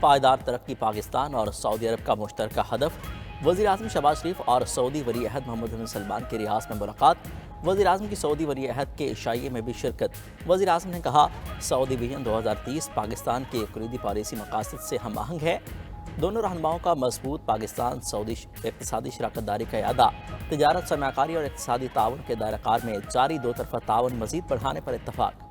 पायदार तरक्की पाकिस्तान और सऊदी अरब का मुश्तरका हदफ। वज़ीर आज़म शहबाज शरीफ और सऊदी वली अहद मोहम्मद बिन सलमान की रियाद में मुलाकात। वज़ीर आज़म की सऊदी वली अहद के इशाइये में भी शिरकत। वज़ीर आज़म ने कहा, सऊदी विजन 2030 पाकिस्तान के कुलीदी पॉलिसी मकासद से हम आहंग है। दोनों रहनुमाओं का मजबूत पाकिस्तान सऊदी इक़्तिसादी शराकतदारी का इरादा। तिजारत, सरमायाकारी और इक़्तिसादी ताउन के दायरा में जारी दो तरफ़ा ताउन मज़ीद बढ़ाने पर इत्तफ़ाक़।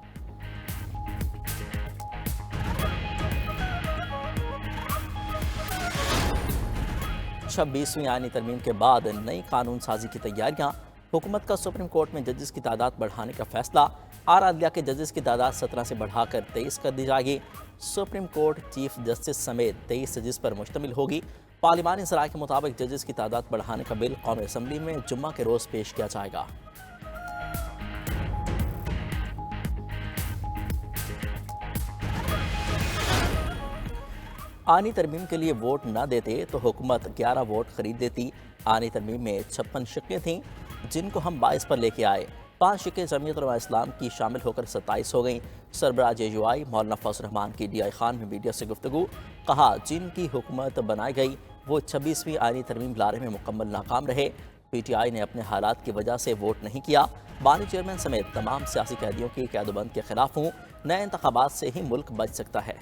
26वीं आईनी तरमीम के बाद नई कानून साजी की तैयारियां। हुकूमत का सुप्रीम कोर्ट में जजेस की तादाद बढ़ाने का फैसला। आला अदलिया के जजेस की तादाद 17 से बढ़ाकर 23 कर दी जाएगी। सुप्रीम कोर्ट चीफ जस्टिस समेत 23 जजेस पर मुश्तमिल होगी। पार्लिमानी ज़राए के मुताबिक जजेस की तादाद बढ़ाने का बिल कौमी असम्बली में जुम्मा के रोज़ पेश किया जाएगा। आनी तरमीम के लिए वोट न देते तो हुकूमत 11 वोट खरीद देती। आनी तरमीम में 56 शिक्कें थीं, जिनको हम 22 पर लेके आए। 5 शिक्कें जमीयत उलमा इस्लाम की शामिल होकर 27 हो गईं। सरबराह JUI मौलाना फजल रहमान की DI खान में मीडिया से गुफ्तगू। कहा, जिनकी हुकूमत बनाई गई वो 26वीं आईनी तरमीम लाने में मुकम्मल नाकाम रहे। PTI ने अपने हालात की वजह से वोट नहीं किया। बानी चेयरमैन समेत तमाम सियासी कैदियों की कैदबंद के खिलाफ हूँ। नए इंतखाबात से ही मुल्क बच सकता है।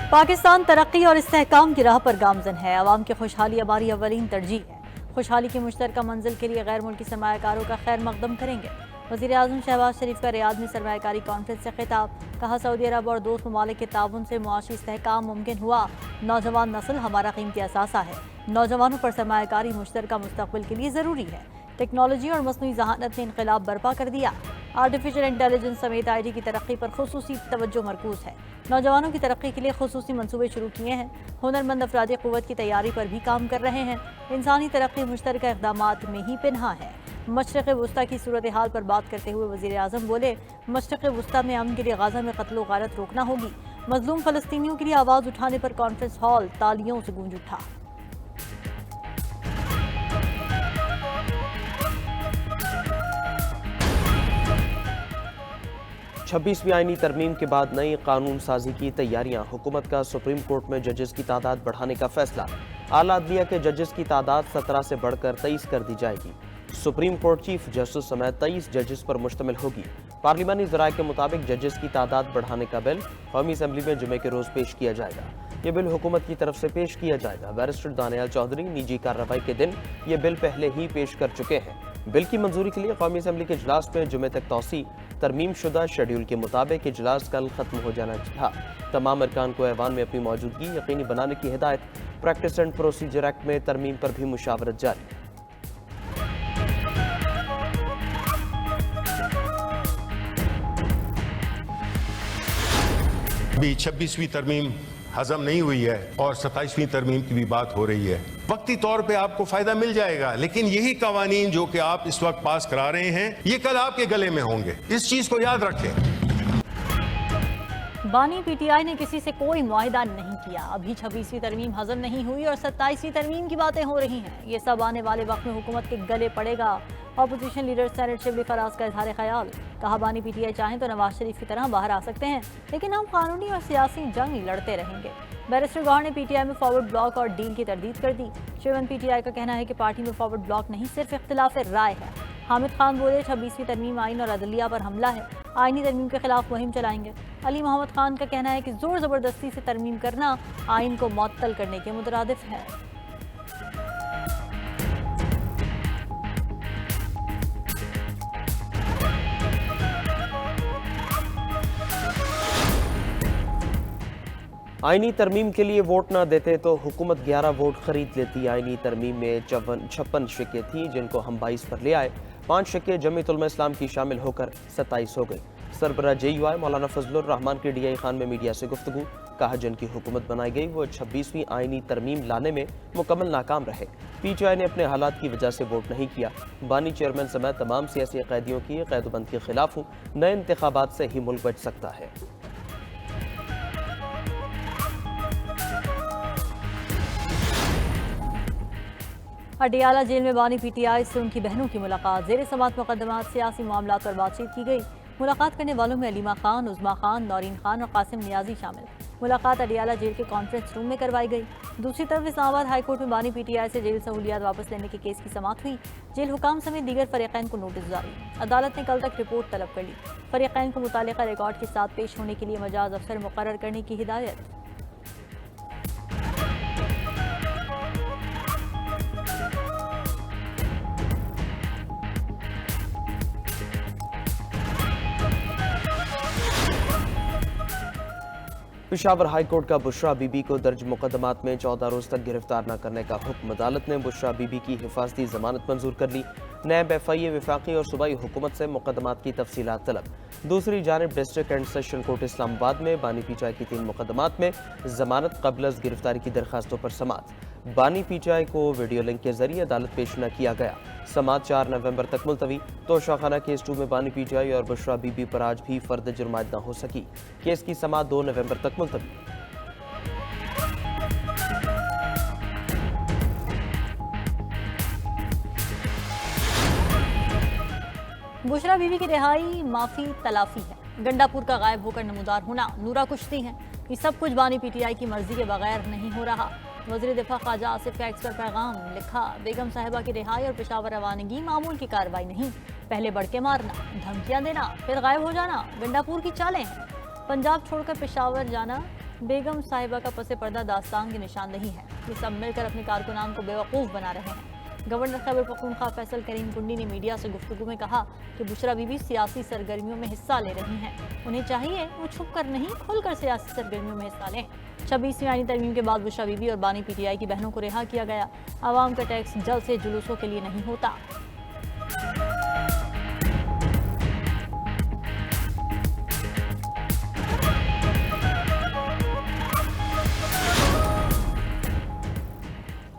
पाकिस्तान तरक्की और इस्तेहकाम की राह पर गामजन है। अवाम की खुशहाली हमारी अवलीन तरजीह है। खुशहाली की मुश्तरका मंजिल के लिए गैर मुल्की सरमायाकारों का खैर मकदम करेंगे। वज़ीर आज़म शहबाज शरीफ का रियाद में सरमायाकारी कॉन्फ्रेंस से खिताब। कहा, सऊदी अरब और दोस्त ममालिक के ताउन से मुआशी इस्तेहकाम मुमकिन हुआ। नौजवान नस्ल हमारा कीमती असासा है। नौजवानों पर सरमायाकारी मुश्तरका मुस्तकबिल के लिए ज़रूरी है। टेक्नोलॉजी और मसनूई जहानत ने इनकलाब बर्पा कर दिया। आर्टिफिशियल इंटेलिजेंस समेत IT की तरक्की पर खुसूसी तवज्जो मरकूज है। नौजवानों की तरक्की के लिए खुसूसी मनसूबे शुरू किए हैं। हुनरमंद अफरादी क़ुव्वत की तैयारी पर भी काम कर रहे हैं। इंसानी तरक्की मुश्तरका इक़दामात में ही पिन्हा है। मशरिक़ वुस्ता की सूरत हाल पर बात करते हुए वज़ीर आज़म बोले, मशरिक़ वुस्ता में अमन के लिए गाज़ा में कत्ल व गारत रोकना होगी। मज़लूम फ़लस्तीनियों के लिए आवाज़ उठाने पर कॉन्फ्रेंस हॉल तालियों से गूंज उठा। छब्बीसवीं आईनी तरमीम के बाद नई कानून साजी की तैयारियां। हुकूमत का सुप्रीम कोर्ट में जजेस की तादाद बढ़ाने का फैसला। आला अदलिया के जजेस की तादाद 17 से बढ़कर 23 कर दी जाएगी। सुप्रीम कोर्ट चीफ जस्टिस समेत 23 जजेस पर मुश्तमिल होगी। पार्लिमानी ज़राए के मुताबिक जजेस की तादाद बढ़ाने का बिल कौमी असम्बली में जुमे के रोज़ पेश किया जाएगा। ये बिल हुकूमत की तरफ से पेश किया जाएगा। बैरिस्टर दानियाल चौधरी निजी कार्रवाई के दिन ये बिल पहले ही पेश कर चुके हैं। बिल की मंजूरी के लिए कौमी असम्बली के इजलास में जुमे तक तौसी। तरमीम शुदा शेड्यूल के मुताबिक इजलास कल खत्म हो जाना था। तमाम अरकान को ऐवान में अपनी मौजूदगी यकीनी बनाने की हिदायत। प्रैक्टिस एंड प्रोसीजर एक्ट में तरमीम पर भी मुशावरत जारी। अभी 26वीं तरमीम हजम नहीं हुई है और 27वीं तरमीम की भी बात हो रही है। वक्ती तौर पे आपको फायदा मिल जाएगा, लेकिन यही कवानीन जो कि आप इस वक्त पास करा रहे हैं ये कल आपके गले में होंगे। इस चीज को याद रखें। बानी PTI ने किसी से कोई मुआहिदा नहीं किया। अभी 26वीं तरमीम हजम नहीं हुई और 27वीं तरमीम की बातें हो रही हैं। ये सब आने वाले वक्त में हुकूमत के गले पड़ेगा। Opposition leader senate Shibli Faraz का इजहार ख्याल। कहा, बानी PTI चाहें तो नवाज शरीफ की तरह बाहर आ सकते हैं, लेकिन हम कानूनी और सियासी जंग लड़ते रहेंगे। बैरिस्टर गौहर ने PTI में फॉरवर्ड ब्लॉक और डील की तरदीद कर दी। चेयरमैन PTI का कहना है कि पार्टी में फॉरवर्ड ब्लॉक नहीं, सिर्फ इख्तिलाफ राय है। हामिद खान बोले, 26वीं तरमीम आइन और अदलिया पर हमला है। आइनी तरमीम के खिलाफ मुहिम चलाएंगे। अली मोहम्मद खान का कहना है कि जोर जबरदस्ती से तरमीम करना आइन को मुअत्तल करने के मुतरादिफ है। आईनी तरमीम के लिए वोट ना देते तो हुकूमत 11 वोट खरीद लेती। आईनी तरमीम में 56 शिक्के थी, जिनको हम 22 पर ले आए। 5 शिक्के जमीयत उलमा इस्लाम की शामिल होकर 27 हो गई। सरबराह JUI मौलाना फजल रहमान की DI खान में मीडिया से गुफ्तगू। कहा, जिनकी हुकूमत बनाई गई वो 26वीं आईनी तरमीम लाने में मुकम्मल नाकाम रहे। PTI ने अपने हालात की वजह से वोट नहीं किया। बानी चेयरमैन समेत तमाम सियासी कैदियों की कैदबंद के खिलाफ हूँ। नए इंतखाबात से ही मुल्क बच सकता है। अडियाला जेल में बानी PTI से उनकी बहनों की मुलाकात। ज़ेर समात मुकदमात सियासी मामलात पर बातचीत की गई। मुलाकात करने वालों में अलीमा खान, उज़मा खान, नौरीन खान और कासिम नियाजी शामिल। मुलाकात अडियाला जेल के कॉन्फ्रेंस रूम में करवाई गई। दूसरी तरफ इस्लामाबाद हाई कोर्ट में बानी PTI से जेल सहूलियात वापस लेने के केस की समाअत हुई। जेल हुकाम समेत दीगर फरीकैन को नोटिस जारी। अदालत ने कल तक रिपोर्ट तलब कर ली। फरीकैन को मुतालिका रिकॉर्ड के साथ पेश होने के लिए मजाज अफसर मुकर्रर करने की हिदायत। पेशावर हाई कोर्ट का बुशरा बीबी को दर्ज मुकदमात में 14 रोज तक गिरफ्तार न करने का हुक्म। अदालत ने बुशरा बीबी की हिफाजती जमानत मंजूर कर ली। नैब FIA वफाकी और सूबाई हुकूमत से मुकदमात की तफसीलात तलब। दूसरी जानिब district and session court Islamabad में बानी PTI की 3 मुकदमात में जमानत कबल अज गिरफ्तारी की दरखास्तों पर समाअत। बानी PTI को वीडियो लिंक के जरिए अदालत पेश न किया गया। समाअत 4 नवंबर तक मुलतवी। तोशाखाना केस 2 में बानी PTI और बुशरा बीबी पर आज भी फर्द जुर्मायत न हो सकी। केस की समाअत 2 नवंबर तक मुलतवी। बुशरा बीबी की रिहाई माफी तलाफी है। गंडापुर का गायब होकर नमूदार होना नूरा कुश्ती है। ये सब कुछ बानी PTI की मर्जी के बगैर नहीं हो रहा। वज़ीर दिफा ख्वाजा आसिफ का एक्स पर पैगाम लिखा, बेगम साहिबा की रिहाई और पेशावर रवानगी मामूल की कार्रवाई नहीं। पहले बढ़ के मारना, धमकियां देना, फिर गायब हो जाना गंडापुर की चालें हैं। पंजाब छोड़कर पेशावर जाना बेगम साहिबा का पसे पर्दा दास्तान की निशानदेही है। ये सब मिलकर अपने कारकुनान को बेवकूफ़ बना रहे हैं। गवर्नर खैबर पख्तूनख्वा फैसल करीम कुंडी ने मीडिया से गुफ्तगू में कहा कि बुशरा बीबी सियासी सरगर्मियों में हिस्सा ले रही हैं। उन्हें चाहिए वो छुप कर नहीं, खुलकर सियासी सरगर्मियों में हिस्सा लें। 26वीं आईनी तरमीम के बाद बुशरा बीबी और बानी PTI की बहनों को रिहा किया गया। आवाम का टैक्स जल्द से जुलूसों के लिए नहीं होता।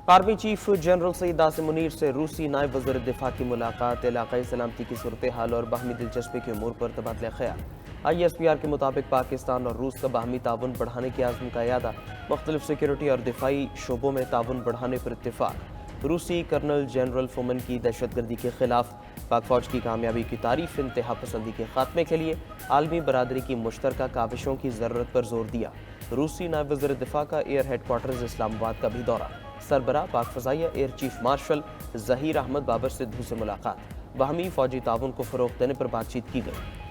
Army chief general Saeed Asim Munir से रूसी नायब वज़ीर दिफा की मुलाकात। इलाक़ाई सलामती की सूरत हाल और बाहमी दिलचस्पी के उमूर पर तबादला ख्याल। ISPR के मुताबिक पाकिस्तान और रूस का बाहमी ताउन बढ़ाने के आज़म का यादा। मुख्तलिफ सिक्योरिटी और दिफाई शोबों में ताउन बढ़ाने पर इत्तेफाक। रूसी कर्नल जनरल फोमन की दहशतगर्दी के खिलाफ पाक फौज की कामयाबी की तारीफ। इंतहा पसंदी के खात्मे के लिए आलमी बरादरी की मुश्तरका काविशों की ज़रूरत पर जोर दिया। रूसी नायब वज़ीर दिफा का एयर हेडक्वार्टर्स इस्लामाबाद का भी दौरा। सरबरा पाक फ़ज़ाइया air chief marshal Zaheer Ahmed Babar Sidhu से मुलाकात। बाहमी फ़ौजी ताउन को फ़रोग़ देने पर बातचीत की गई।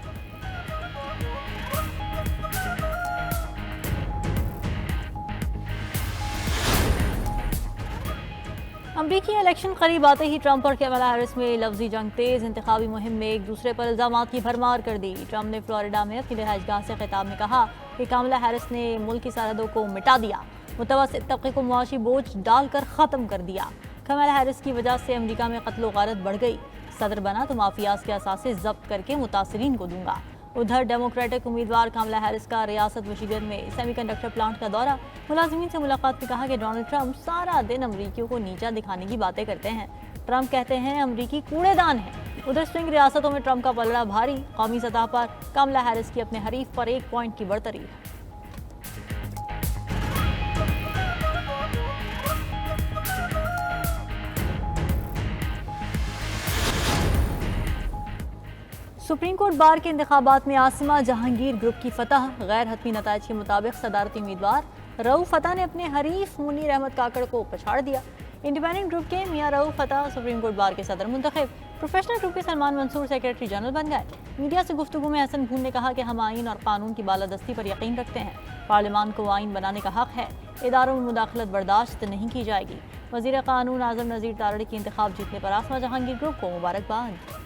अमरीकी इलेक्शन करीब आते ही ट्रंप और कमला हैरिस में लफ्जी जंग तेज। इंतखाबी मुहिम में एक दूसरे पर इल्जामात की भरमार कर दी। ट्रंप ने फ्लोरिडा में अपनी रिहाइशगाह से खिताब में कहा कि कमला हैरिस ने मुल्क की सरहदों को मिटा दिया, मुतवस्सित तबके को मुआशी बोझ डालकर ख़त्म कर दिया। कमला हैरिस की वजह से अमरीका में कत्ल गारत बढ़ गई। सदर बना तो माफियाज के असासे जब्त करके मुतासरीन को दूंगा। उधर डेमोक्रेटिक उम्मीदवार कमला हैरिस का रियासत मिशिगन में सेमीकंडक्टर प्लांट का दौरा। मुलाजिमीन से मुलाकात में कहा कि डोनाल्ड ट्रंप सारा दिन अमरीकियों को नीचा दिखाने की बातें करते हैं। ट्रंप कहते हैं अमरीकी कूड़ेदान है। उधर स्विंग रियासतों में ट्रंप का पलड़ा भारी। कौमी सतह पर कमला हैरिस की अपने हरीफ पर 1 पॉइंट की बढ़तरी है। सुप्रीम कोर्ट बार के इंतखाबात में आसिमा जहांगीर ग्रुप की फतह। गैर हतमी नताइज के मुताबिक सदारती उम्मीदवार रऊफ फतह ने अपने हरीफ मुनीर अहमद काकड़ को पछाड़ दिया। इंडिपेंडेंट ग्रुप के मियां रऊफ फतह सुप्रीम कोर्ट बार के सदर मुंतखब। प्रोफेशनल ग्रुप के सलमान मंसूर सेक्रेटरी जनरल बन गए। मीडिया से गुफ्तगू में हसन भून ने कहा कि हम आइन और कानून की बालादस्ती पर यकीन रखते हैं। पार्लियामान को आइन बनाने का हक है। इदारों में मुदाखलत बर्दाश्त नहीं की जाएगी। वजीर कानून आजम नज़ीर तारड़ी की इंतखाब जीतने पर आसिमा जहांगीर ग्रुप को मुबारकबाद।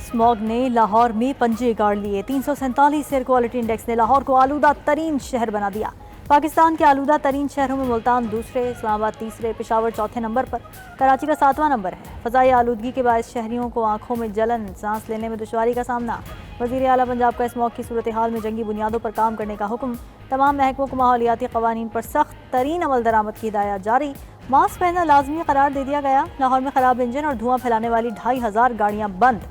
स्मॉग ने लाहौर में पंजे गाड़ लिए। 347 एयर क्वालिटी इंडेक्स ने लाहौर को आलूदा तरीन शहर बना दिया। पाकिस्तान के आलूदा तरीन शहरों में मुल्तान दूसरे, इस्लामाबाद तीसरे, पेशावर चौथे नंबर पर, कराची का 7वां नंबर है। फ़ज़ाई आलूदगी के बायस शहरियों को आंखों में जलन, सांस लेने में दुश्वारी का सामना। वज़ीर आला पंजाब का स्मॉग की सूरत हाल में जंगी बुनियादों पर काम करने का हुक्म। तमाम महकमों को माहौलियाती क़वानीन पर सख्त तरीन अमल दरामद की हिदायत जारी। मास्क पहनना लाजमी करार दे दिया गया। लाहौर में ख़राब इंजन और धुआं फैलाने वाली 2500 गाड़ियाँ बंद।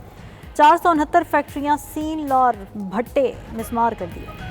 469 फैक्ट्रियां सील और भट्टे मिस्मार कर दिए।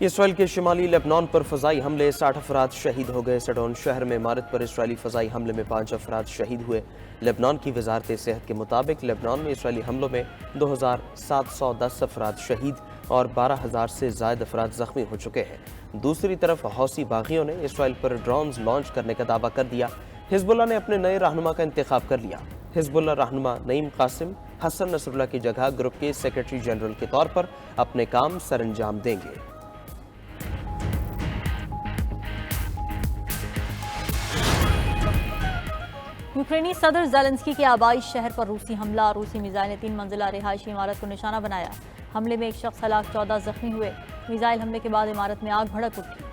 इसराइल के शिमाली लेबनान पर फ़ज़ाई हमले, 60 अफराद शहीद हो गए। सडोन शहर में इमारत पर इसराइली फ़ज़ाई हमले में 5 अफराद शहीद हुए। लेबनान की वजारत सेहत के मुताबिक लेबनान में इसराइली हमलों में 2710 अफराद शहीद और 12,000 से ज़ायद अफराद ज़ख्मी हो चुके हैं। दूसरी तरफ हौसी बागियों ने इसराइल पर ड्रोन्स लॉन्च करने का दावा कर दिया। हिजबुल्लाह ने अपने नए रहनुमा का इंतखाब कर लिया। हिजबुल्लाह रहनुमा नईम कासिम हसन नसरुल्लाह की जगह ग्रुप के सेक्रेटरी जनरल के तौर पर अपने काम सरअंजाम देंगे। यूक्रेनी सदर ज़ेलेंस्की के आबाई शहर पर रूसी हमला। रूसी मिसाइल ने 3 मंजिला रिहायशी इमारत को निशाना बनाया। हमले में एक शख्स हलाक, 14 जख्मी हुए। मिसाइल हमले के बाद इमारत में आग भड़क उठी।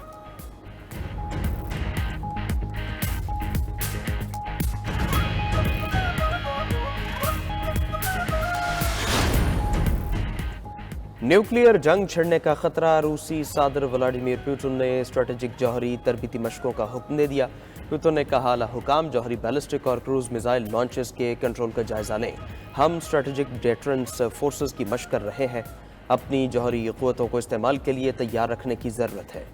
न्यूक्लियर जंग छिड़ने का खतरा। रूसी सदर व्लादिमीर पुतिन ने स्ट्रेटेजिक जौहरी तरबीती मशकों का हुक्म दे दिया। पुतिन ने कहा, हुकाम जौहरी बैलिस्टिक और क्रूज मिसाइल लॉन्चेस के कंट्रोल का जायजा लें। हम स्ट्रेटेजिक डेटरेंस फोर्सेस की मशक कर रहे हैं। अपनी जौहरी क़ुव्वतों को इस्तेमाल के लिए तैयार रखने की ज़रूरत है।